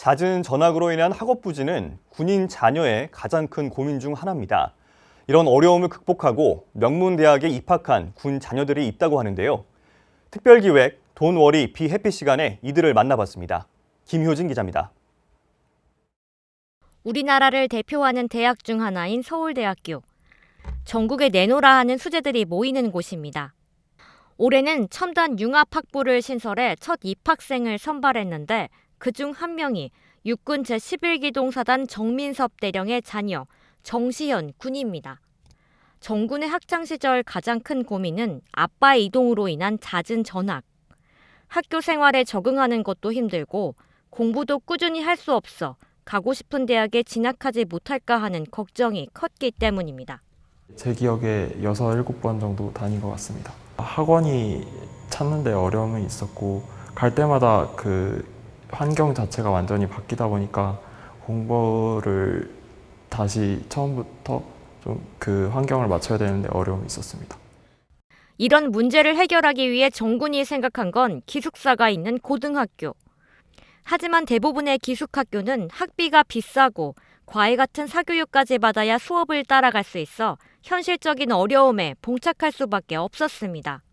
잦은 전학으로 인한 학업 부진은 군인 자녀의 가장 큰 고민 중 하나입니다. 이런 어려움을 극복하고 명문대학에 입학한 군 자녀들이 있다고 하는데요. 특별기획 돈워리 비 해피 시간에 이들을 만나봤습니다. 김효진 기자입니다. 우리나라를 대표하는 대학 중 하나인 서울대학교. 전국에 내노라 하는 수재들이 모이는 곳입니다. 올해는 첨단 융합학부를 신설해 첫 입학생을 선발했는데 그중 한 명이 육군 제11기동사단 정민섭 대령의 자녀 정시현 군입니다. 정군의 학창시절 가장 큰 고민은 아빠의 이동으로 인한 잦은 전학. 학교 생활에 적응하는 것도 힘들고 공부도 꾸준히 할 수 없어 가고 싶은 대학에 진학하지 못할까 하는 걱정이 컸기 때문입니다. 제 기억에 6, 7번 정도 다닌 것 같습니다. 학원이 찾는 데 어려움이 있었고 갈 때마다 그 환경 자체가 완전히 바뀌다 보니까 공부를 다시 처음부터 좀 그 환경을 맞춰야 되는데 어려움이 있었습니다. 이런 문제를 해결하기 위해 정군이 생각한 건 기숙사가 있는 고등학교. 하지만 대부분의 기숙학교는 학비가 비싸고 과외 같은 사교육까지 받아야 수업을 따라갈 수 있어 현실적인 어려움에 봉착할 수밖에 없었습니다.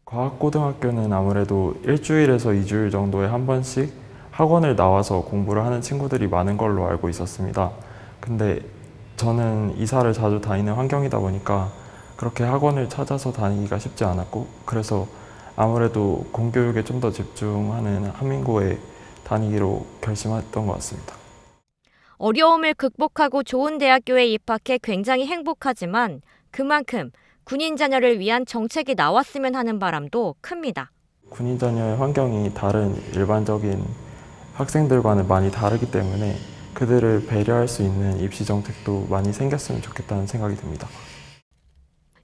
과학고등학교는 아무래도 일주일에서 2주일 정도에 한 번씩 학원을 나와서 공부를 하는 친구들이 많은 걸로 알고 있었습니다. 근데 저는 이사를 자주 다니는 환경이다 보니까 그렇게 학원을 찾아서 다니기가 쉽지 않았고 그래서 아무래도 공교육에 좀 더 집중하는 한민고에 다니기로 결심했던 것 같습니다. 어려움을 극복하고 좋은 대학교에 입학해 굉장히 행복하지만 그만큼 군인 자녀를 위한 정책이 나왔으면 하는 바람도 큽니다. 군인 자녀의 환경이 다른 일반적인 학생들과는 많이 다르기 때문에 그들을 배려할 수 있는 입시 정책도 많이 생겼으면 좋겠다는 생각이 듭니다.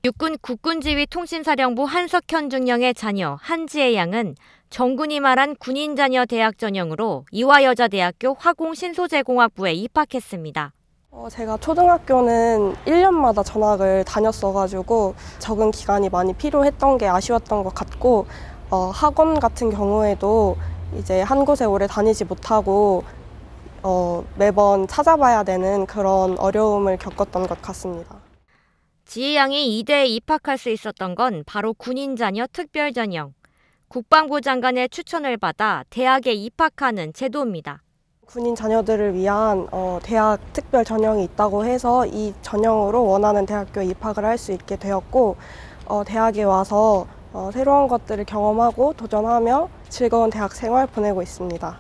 육군 국군지휘통신사령부 한석현 중령의 자녀 한지혜 양은 정군이 말한 군인 자녀 대학 전형으로 이화여자대학교 화공신소재공학부에 입학했습니다. 제가 초등학교는 1년마다 전학을 다녔어가지고 적응 기간이 많이 필요했던 게 아쉬웠던 것 같고 학원 같은 경우에도 이제 한 곳에 오래 다니지 못하고 매번 찾아봐야 되는 그런 어려움을 겪었던 것 같습니다. 지혜 양이 이대에 입학할 수 있었던 건 바로 군인 자녀 특별 전형. 국방부 장관의 추천을 받아 대학에 입학하는 제도입니다. 군인 자녀들을 위한 대학 특별 전형이 있다고 해서 이 전형으로 원하는 대학교에 입학을 할 수 있게 되었고 대학에 와서 새로운 것들을 경험하고 도전하며 즐거운 대학 생활 보내고 있습니다.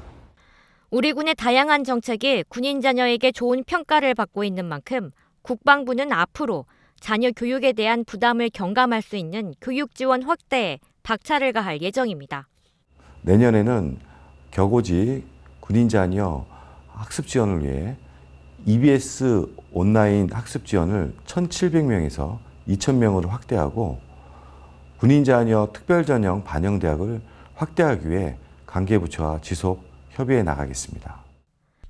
우리 군의 다양한 정책이 군인 자녀에게 좋은 평가를 받고 있는 만큼 국방부는 앞으로 자녀 교육에 대한 부담을 경감할 수 있는 교육 지원 확대에 박차를 가할 예정입니다. 내년에는 격오직 군인 자녀 학습 지원을 위해 EBS 온라인 학습 지원을 1,700명에서 2,000명으로 확대하고 군인 자녀 특별 전형 반영 대학을 확대하기 위해 관계부처와 지속 협의해 나가겠습니다.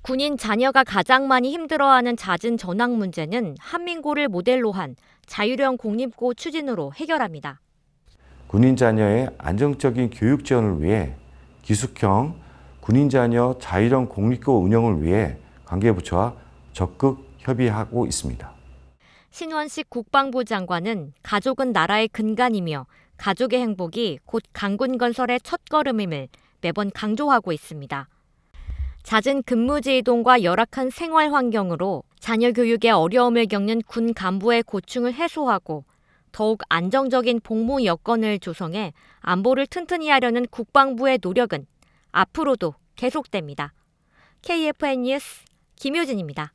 군인 자녀가 가장 많이 힘들어하는 잦은 전학 문제는 한민고를 모델로 한 자율형 공립고 추진으로 해결합니다. 군인 자녀의 안정적인 교육 지원을 위해 기숙형 군인 자녀 자율형 공립고 운영을 위해 관계부처와 적극 협의하고 있습니다. 신원식 국방부 장관은 가족은 나라의 근간이며 가족의 행복이 곧 강군 건설의 첫걸음임을 매번 강조하고 있습니다. 잦은 근무지 이동과 열악한 생활 환경으로 자녀 교육에 어려움을 겪는 군 간부의 고충을 해소하고 더욱 안정적인 복무 여건을 조성해 안보를 튼튼히 하려는 국방부의 노력은 앞으로도 계속됩니다. KFN 뉴스 김효진입니다.